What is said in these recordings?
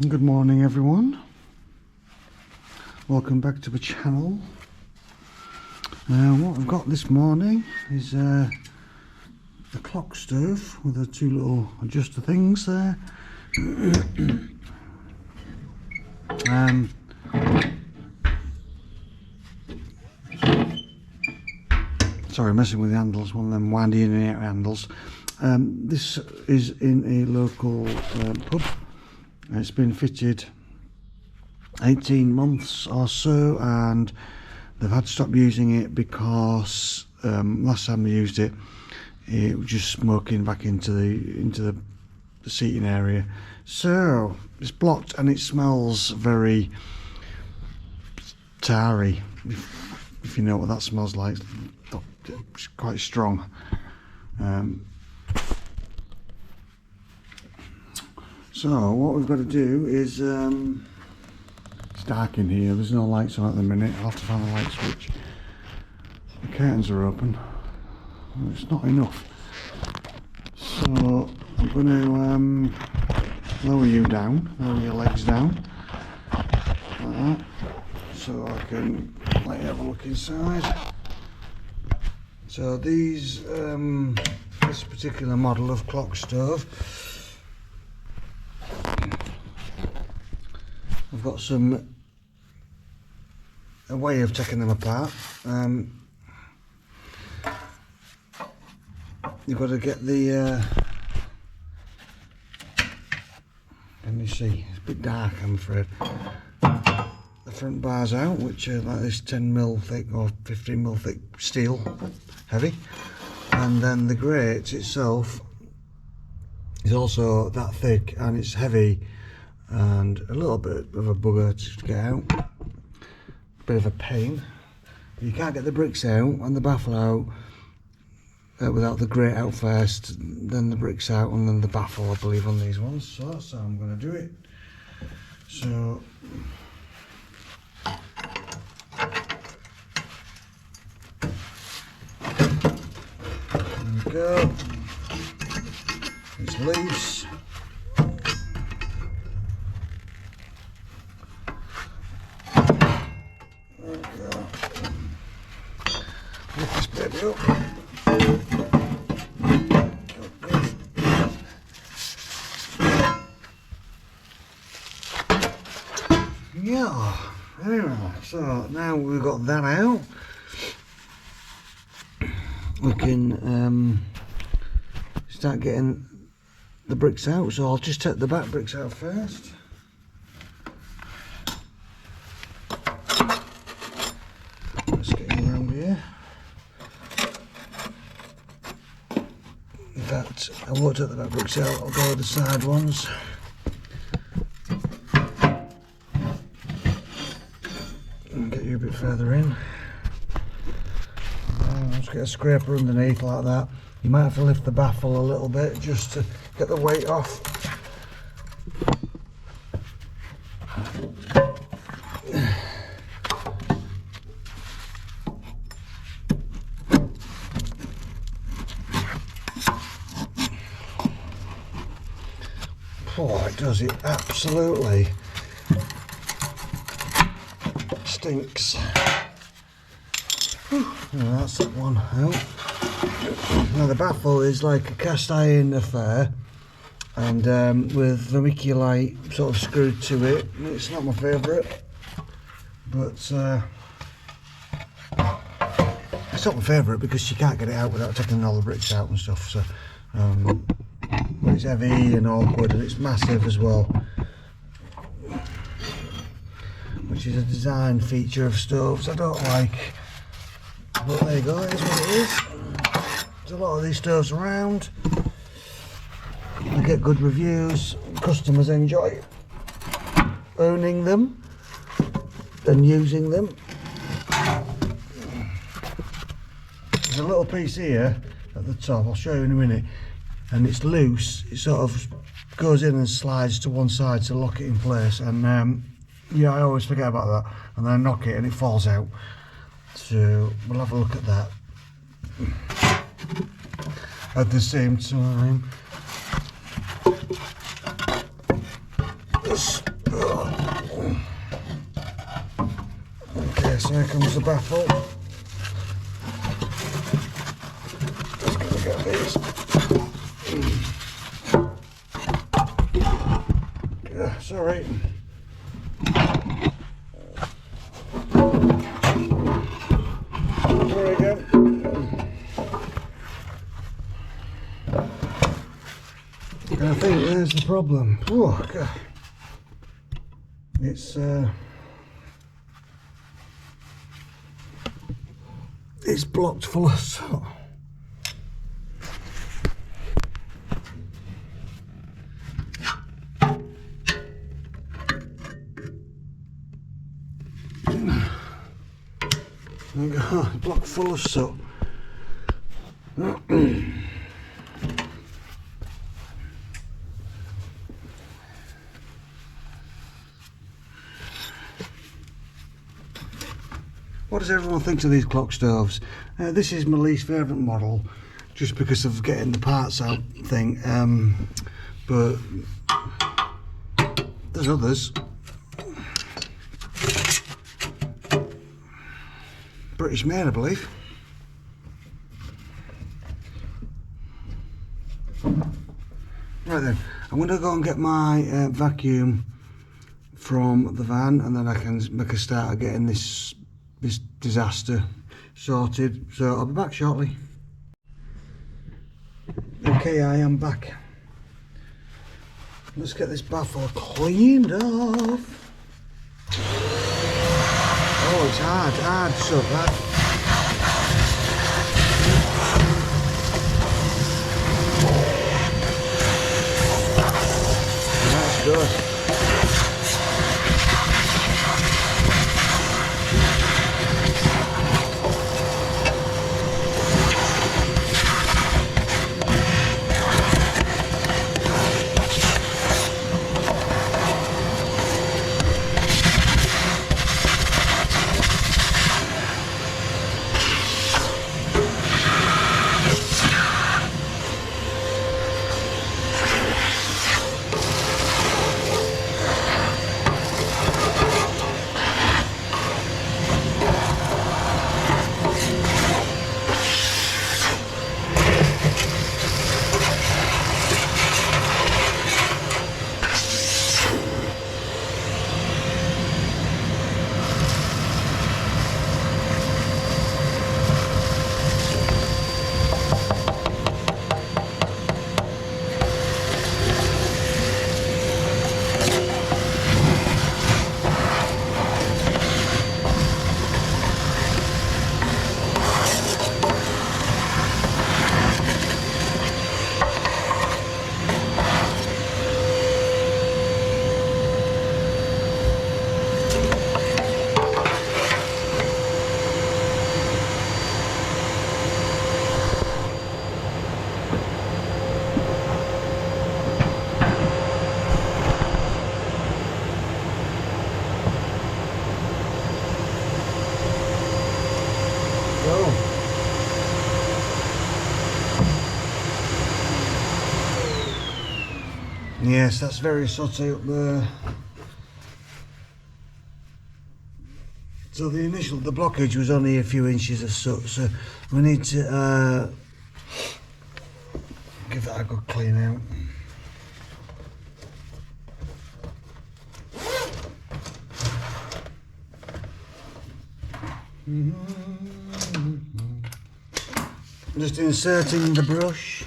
Good morning everyone, welcome back to the channel. What I've got this morning is the clock stove with the two little adjuster things there. Sorry, messing with the handles, one of them windy in and out handles. This is in a local pub. It's been fitted 18 months or so, and they've had to stop using it because last time they used it, it was just smoking back into the seating area. So it's blocked and it smells very tarry, if you know what that smells like. It's quite strong. So what we've got to do is, it's dark in here, there's no lights on at the minute. I'll have to find a light switch. The curtains are open, it's not enough. So I'm going to lower you down, lower your legs down, like that, so I can let you have a look inside. So these, this particular model of clock stove, I've got a way of taking them apart. You've got to get the, can you see? It's a bit dark, I'm afraid. The front bars out, which are like this 10mm thick or 15mm thick steel, heavy. And then the grate itself is also that thick and it's heavy and a little bit of a bugger to get out. Bit of a pain. You can't get the bricks out and the baffle out without the grate out first, then the bricks out and then the baffle, I believe, on these ones. So that's how I'm going to do it. So there we go. It's loose. There we go. Lift this baby up. Yeah, anyway, so now we've got that out, we can start getting the bricks out. So I'll just take the back bricks out first. Let's get in around here. In fact, I won't take the back bricks out, I'll go with the side ones. Get you a bit further in. Just get a scraper underneath like that. You might have to lift the baffle a little bit just to get the weight off. Oh, it does, it absolutely stinks. Now that's that one out. Now the baffle is like a cast iron affair, and with vermiculite sort of screwed to it. It's not my favourite, but it's not my favourite because you can't get it out without taking all the bricks out and stuff. So but it's heavy and awkward and it's massive as well, which is a design feature of stoves I don't like. But there you go, it is what it is. There's a lot of these stoves around. They get good reviews. Customers enjoy owning them and using them. There's a little piece here at the top, I'll show you in a minute, and it's loose. It sort of goes in and slides to one side to lock it in place, and yeah, I always forget about that, and then I knock it and it falls out. So we'll have a look at that. At the same time, this There comes the baffle. Just gonna get these. Sorry. There we go. And I think there's the problem. Oh, God. It's blocked full of salt. Blocked full of soot. What does everyone think of these clock stoves? This is my least favourite model, just because of getting the parts out thing. But there's others. British made, I believe. Right then, I'm going to go and get my vacuum from the van, and then I can make a start of getting this disaster sorted. So I'll be back shortly. Okay, I am back. Let's get this baffle cleaned off. Oh, it's hard stuff, that. That's good. Yes, that's very sooty up there. So the blockage was only a few inches of soot, so we need to give that a good clean out. Just inserting the brush.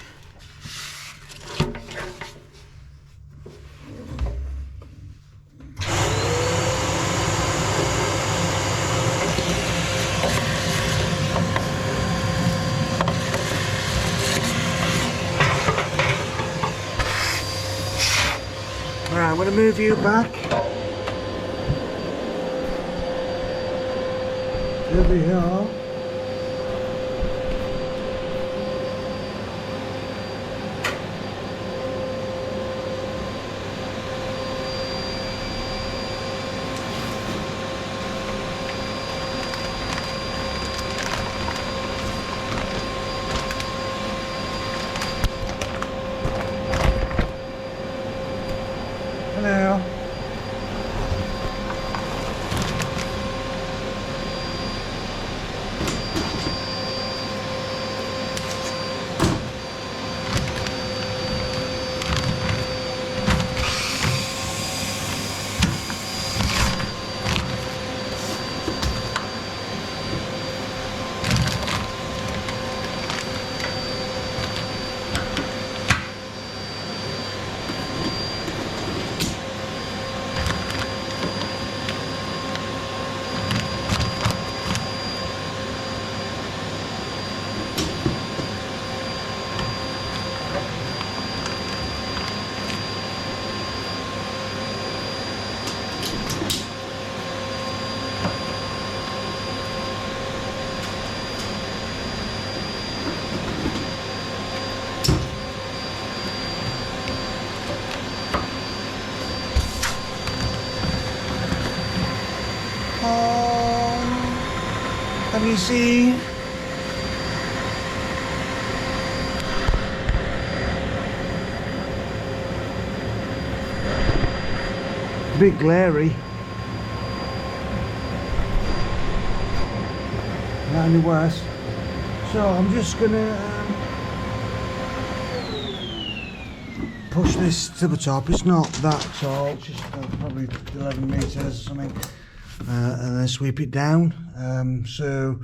Alright, I'm going to move you back. There we are. Hello. Can you see? A bit glary. Not any worse. So I'm just gonna push this to the top. It's not that tall, it's just probably 11 metres or something, and then sweep it down. So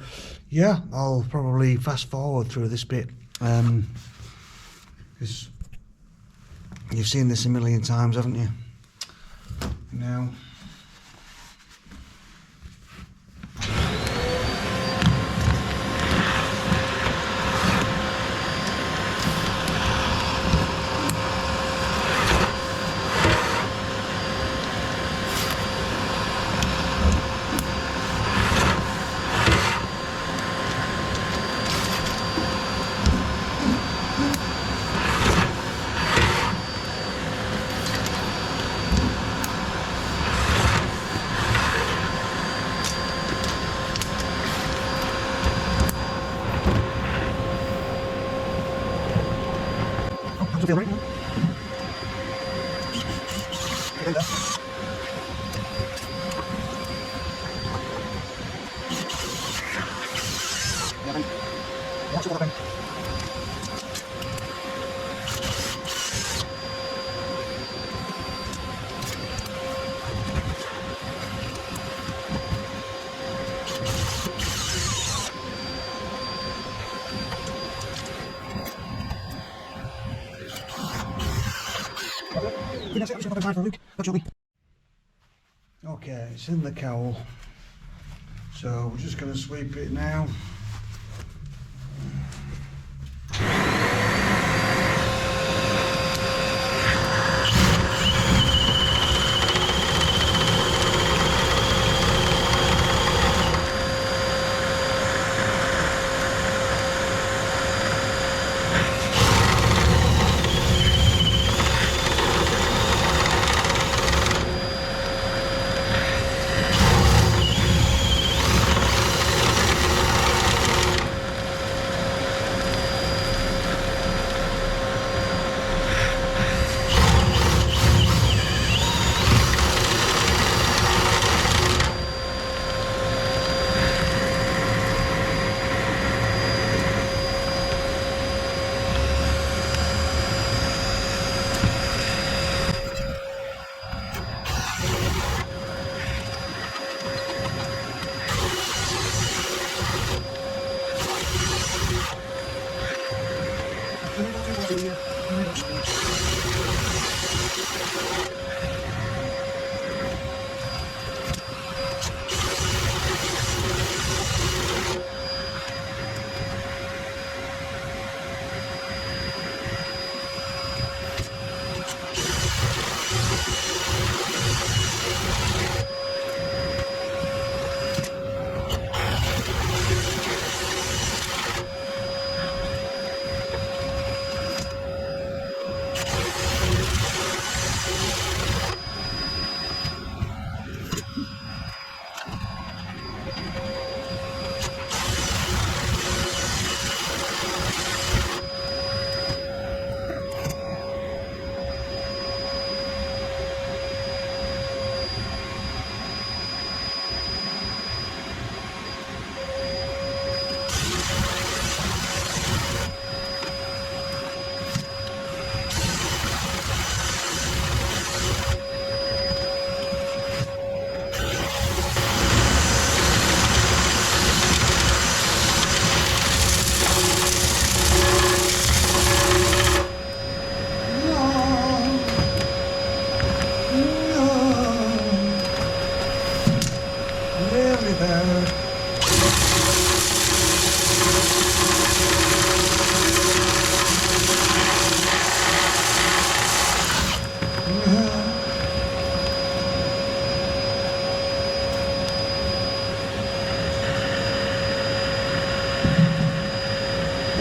yeah, I'll probably fast forward through this bit, because you've seen this a million times, haven't you? Now feel right now. Okay, it's in the cowl, so we're just going to sweep it now.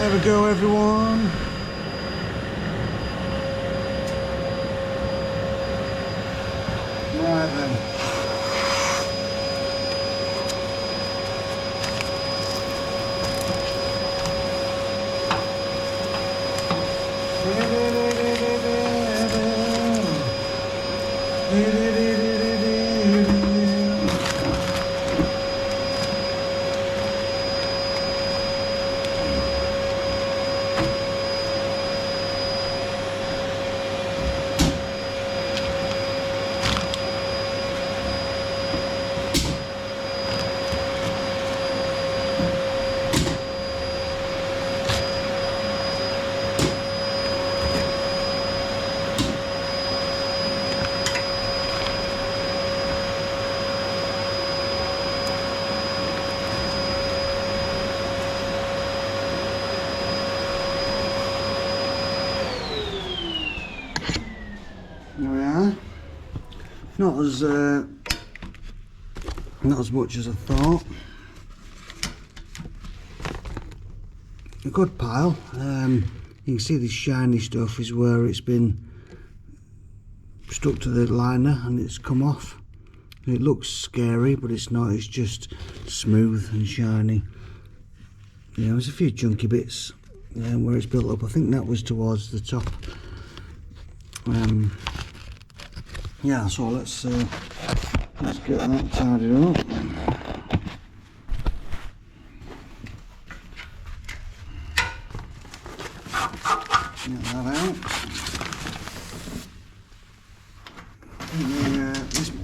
There we go, everyone. Right then. There we are. Not as much as I thought. A good pile. You can see this shiny stuff is where it's been stuck to the liner and it's come off. It looks scary, but it's not. It's just smooth and shiny. Yeah, there's a few chunky bits where it's built up. I think that was towards the top. Yeah, so let's get that tidied up. Get that out.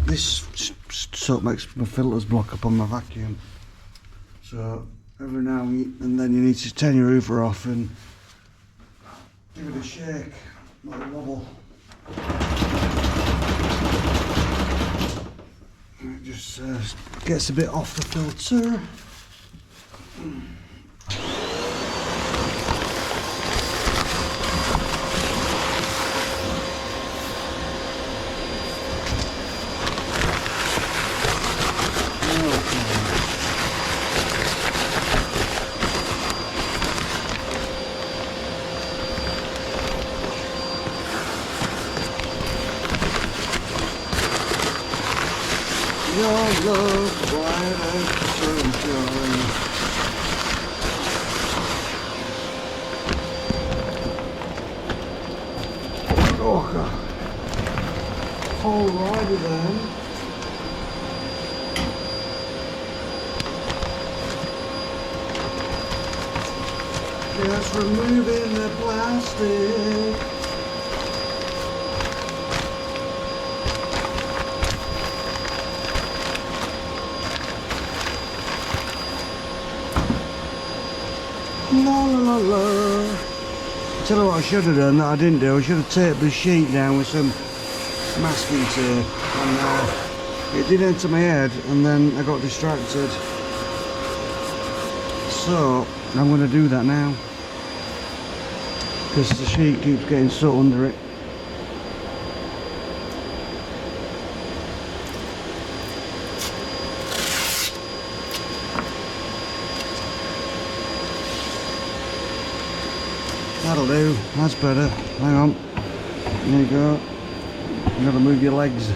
This sort of makes my filters block up on my vacuum. So every now and then you need to turn your hoover off and give it a shake, not a wobble. It just gets a bit off the filter. Your love, bright as sunshine. Oh God. Alrighty then. Just removing the plastic. La la la la. Tell you what I should have done that I didn't do. I should have taped the sheet down with some masking tape, and it did enter my head, and then I got distracted. So I'm going to do that now because the sheet keeps getting stuck under it. That'll do, that's better. Hang on. There you go. You gotta move your legs.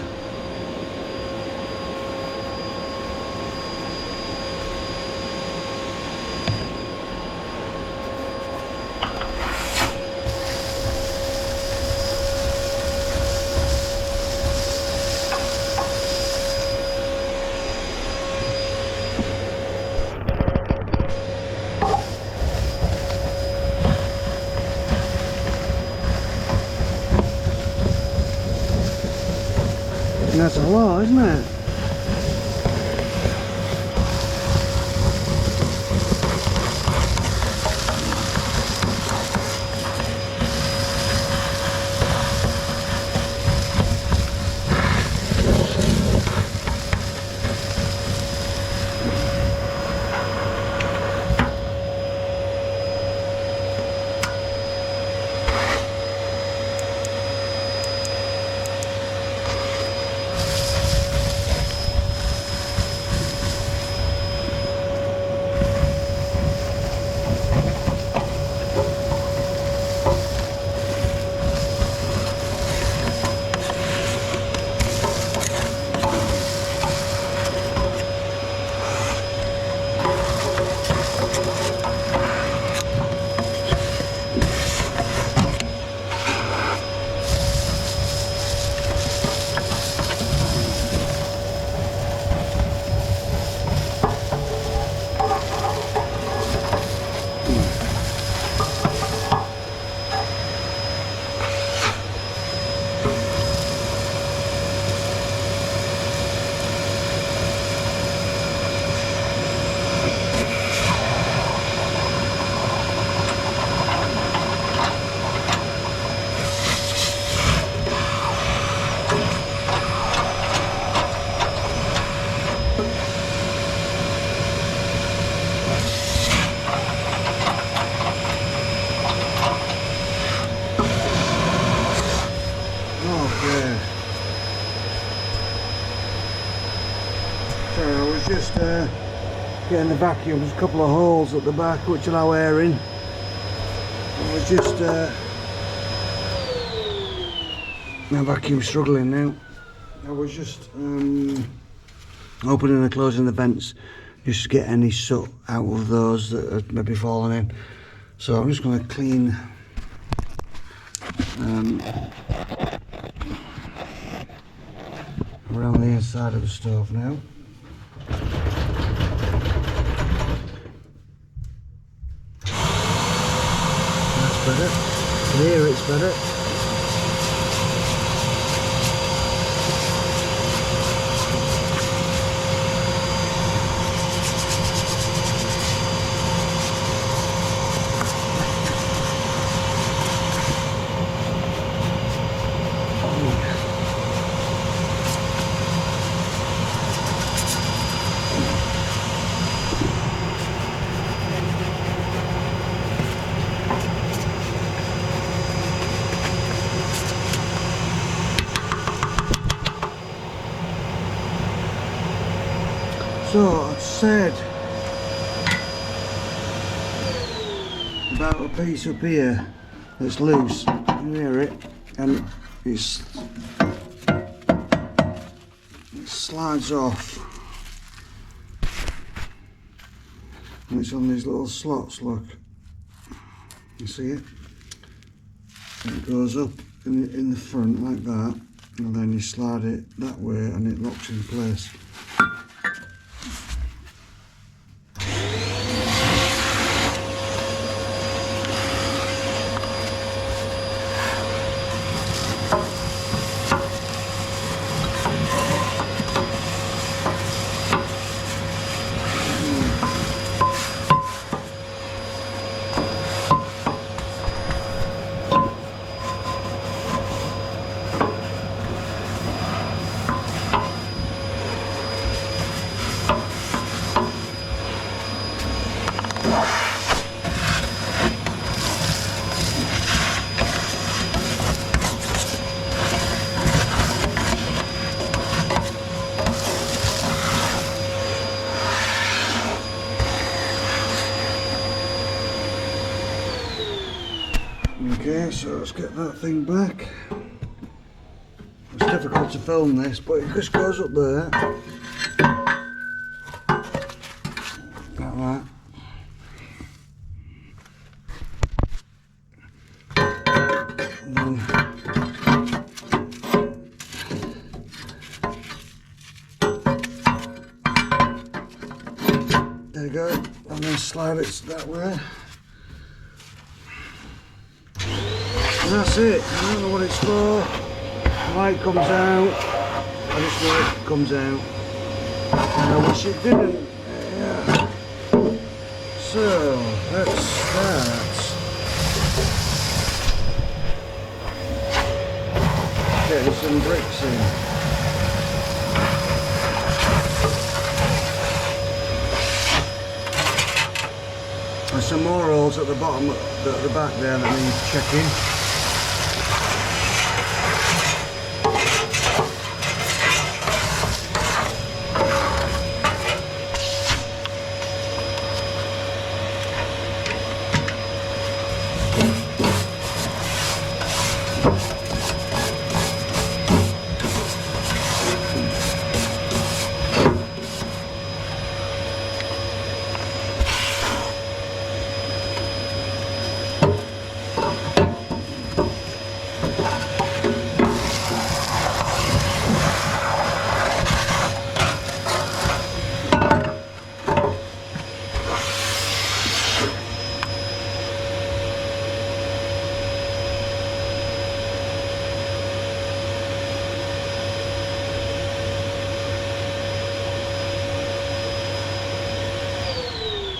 That's a lot, isn't it? just getting the vacuum. There's a couple of holes at the back which allow air in. And we're just my vacuum's struggling now. I was just opening and closing the vents just to get any soot out of those that are maybe falling in. So I'm just going to clean around the inside of the stove now. That's better. Here it's better. So I said about a piece up here that's loose. You hear it, and it slides off, and it's on these little slots. Look, you see it? And it goes up in the front like that, and then you slide it that way, and it locks in place. Okay, so let's get that thing back. It's difficult to film this, but it just goes up there. Like that. And then there you go. And then slide it that way. And that's it. I don't know what it's for. The light comes out. I just know it comes out. And I wish it didn't. Yeah. So let's start getting some bricks in. There's some more holes at the bottom, at the back there that need checking.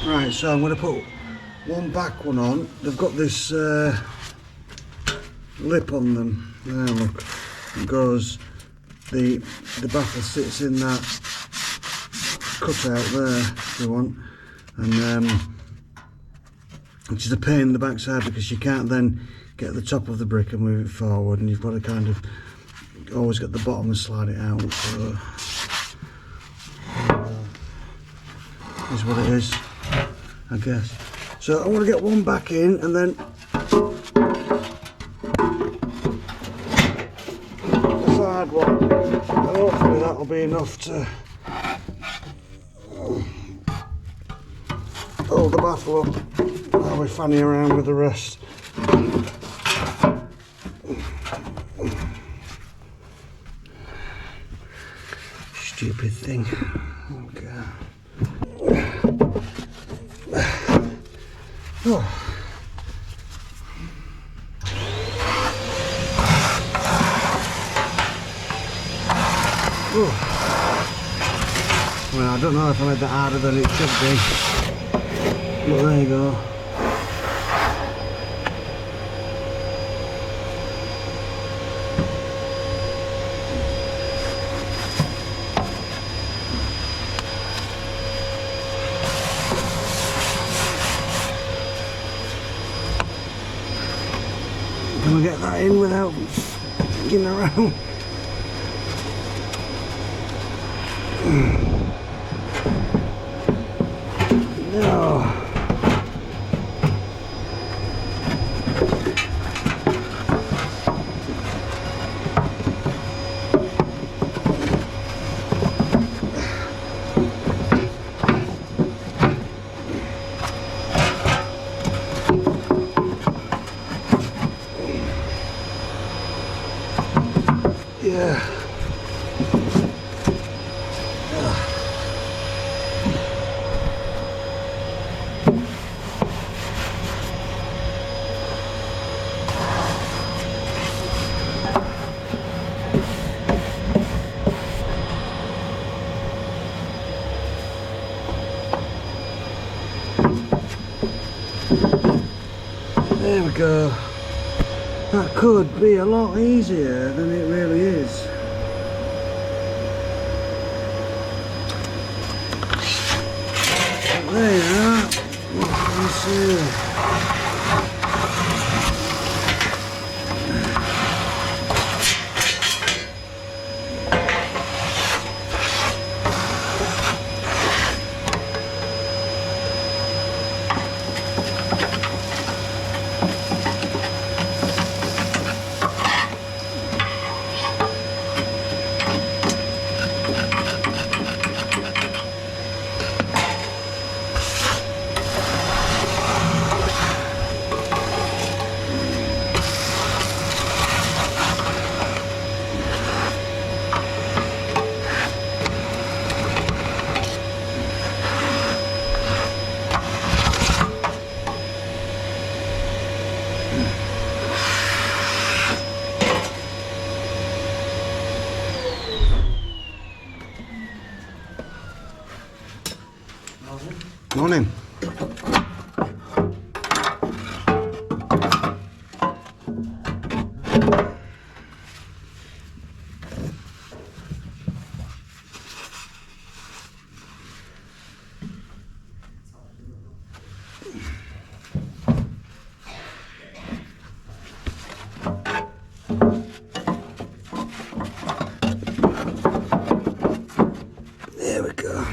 Right, so I'm going to put one back one on. They've got this lip on them. There, look. It goes, the baffle sits in that cutout there, if you want, and which is a pain in the backside because you can't then get the top of the brick and move it forward, and you've got to kind of always get the bottom and slide it out. So, is what it is, I guess. So I want to get one back in and then the third one, and hopefully that'll be enough to hold the baffle up while we fanny around with the rest. Stupid thing. Okay. Oh. Oh. Well, I don't know if I made that harder than it should be. But there you go. Can we get that in without getting around? No. Yeah. There we go. That could be a lot easier than it really is. But there you are. What can you see? Morning. There we go.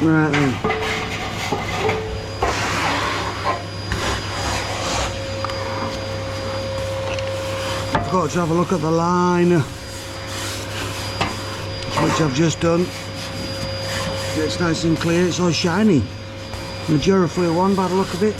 Right then. I've got to have a look at the line, which I've just done. It's nice and clear, it's all shiny. The Durafluid one, by the look of it.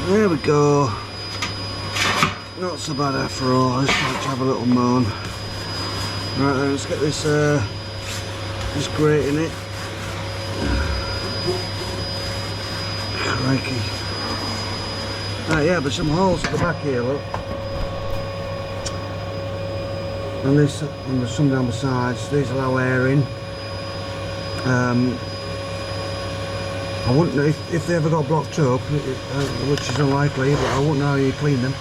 There we go. not so bad after all. Let's have a little moan. Right then, let's get this grate in it. Crikey. Right, yeah, there's some holes at the back here, look. And this, and there's some down the sides. These allow air in. I wouldn't know if they ever got blocked up, which is unlikely, but I wouldn't know how you clean them.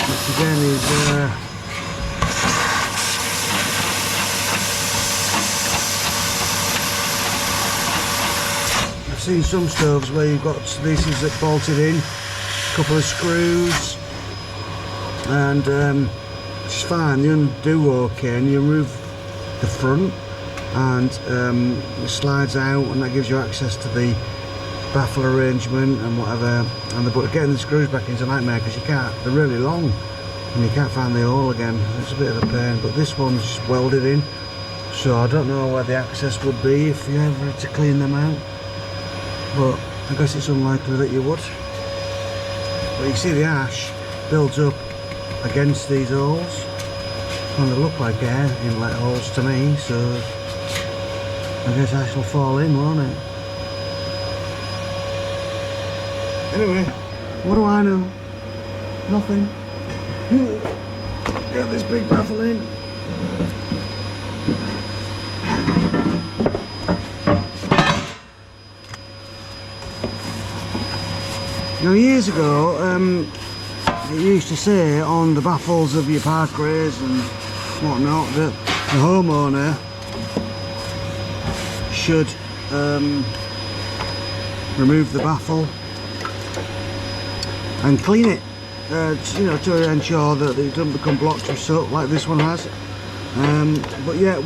Which again is seen some stoves where you've got these that bolted in, a couple of screws, and it's fine, they undo okay, and you remove the front and it slides out, and that gives you access to the baffle arrangement and whatever, but getting the screws back into a nightmare because you can't, they're really long and you can't find the hole again. It's a bit of a pain, but this one's just welded in, so I don't know where the access would be if you ever had to clean them out. But I guess it's unlikely that you would. But you see the ash builds up against these holes, and they look like air inlet holes to me, so I guess ash will fall in, won't it? Anyway, what do I know? Nothing. Get this big baffle in. Now years ago, it used to say on the baffles of your Parkrays and whatnot that the homeowner should remove the baffle and clean it, you know, to ensure that it doesn't become blocked with soot like this one has. But yeah,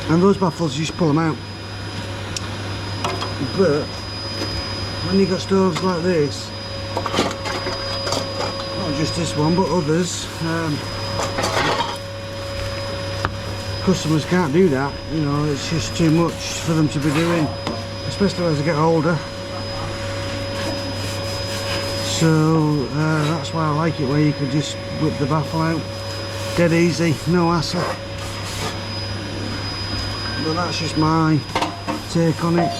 and those baffles, you just pull them out. But when you got stoves like this, not just this one but others, customers can't do that, you know, it's just too much for them to be doing, especially as they get older. So that's why I like it, where you can just whip the baffle out dead easy, no hassle. But that's just my take on it.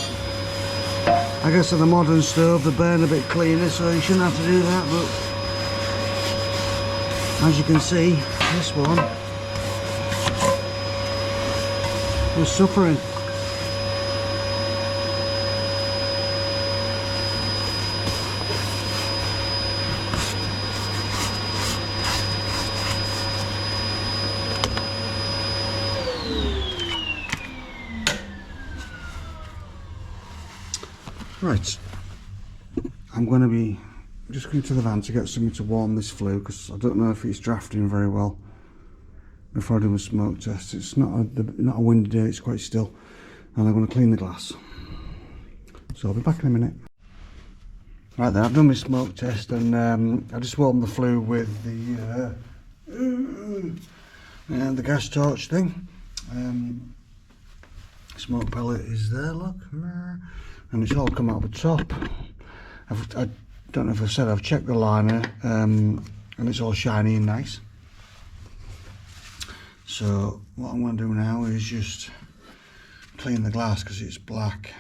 I guess on a modern stove they burn a bit cleaner, so you shouldn't have to do that, but as you can see, this one was suffering. Right, I'm going to be just going to the van to get something to warm this flue, because I don't know if it's drafting very well before I do a smoke test. It's not a windy day, it's quite still, and I'm going to clean the glass, so I'll be back in a minute. Right then, I've done my smoke test, and I just warmed the flue with the gas torch thing. Smoke pellet is there, look, and it's all come out the top. I don't know if I've said, I've checked the liner, and it's all shiny and nice. So what I'm going to do now is just clean the glass because it's black.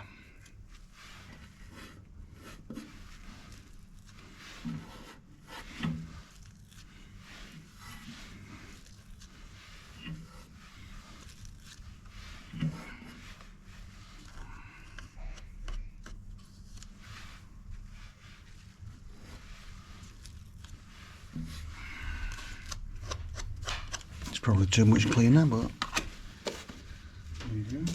Probably too much cleaner, but there you go.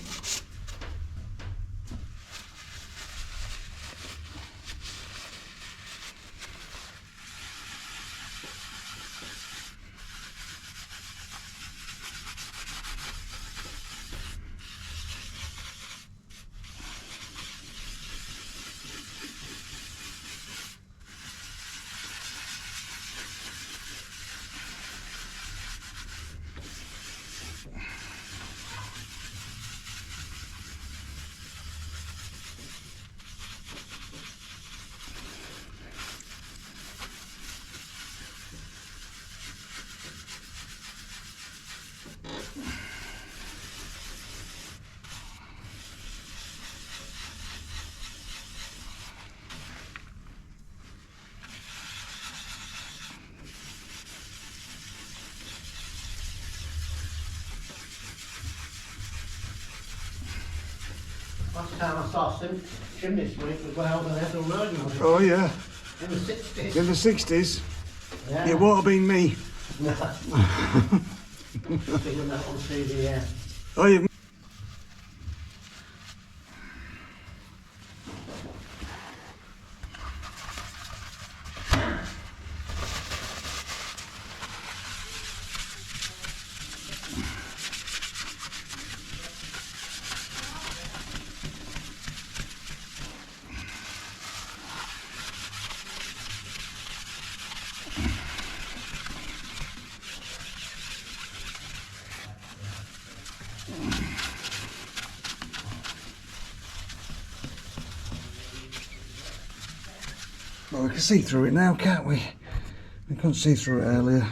time I saw chimney sweep was when I was on Ethel Road. Oh yeah. In the 60s. In the 60s. Yeah. It won't have been me. No. Seeing that on TV, yeah. Oh, you. Well, we can see through it now, can't we? We couldn't see through it earlier.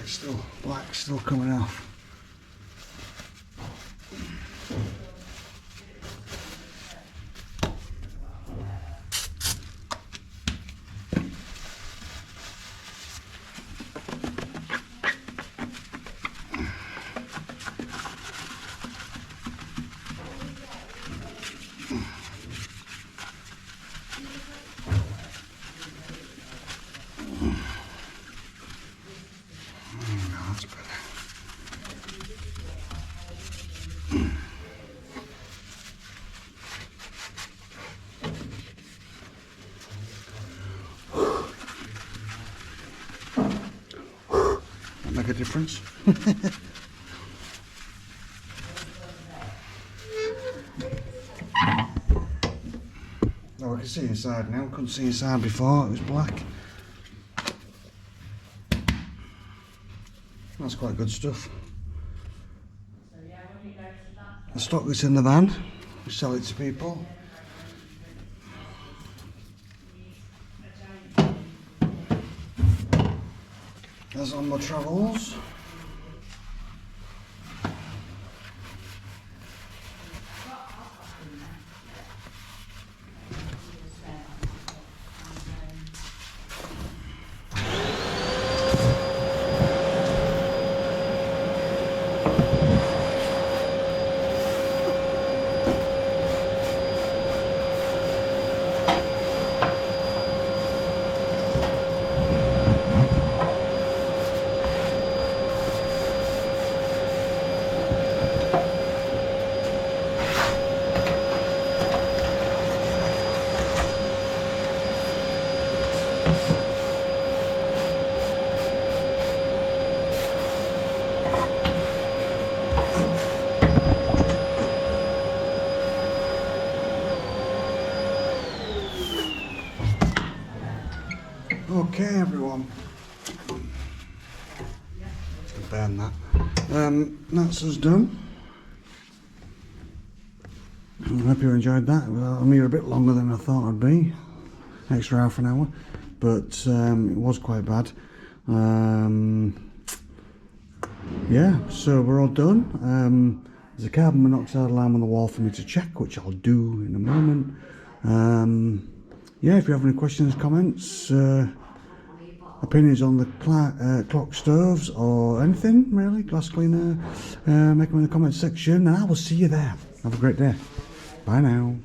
It's still black, still coming off. That's better. That make a difference. Oh, I can see inside now. Couldn't see inside before. It was black. That's quite good stuff. I stock this in the van. We sell it to people. As on my travels. Okay, everyone. Burn that. That's us done. I hope you enjoyed that. Well, I'm here a bit longer than I thought I'd be. Extra half an hour. But it was quite bad. Yeah, so we're all done. There's a carbon monoxide alarm on the wall for me to check, which I'll do in a moment. Yeah, if you have any questions, comments, opinions on the clock stoves or anything really, glass cleaner, make them in the comments section, and I will see you there. Have a great day. Bye now.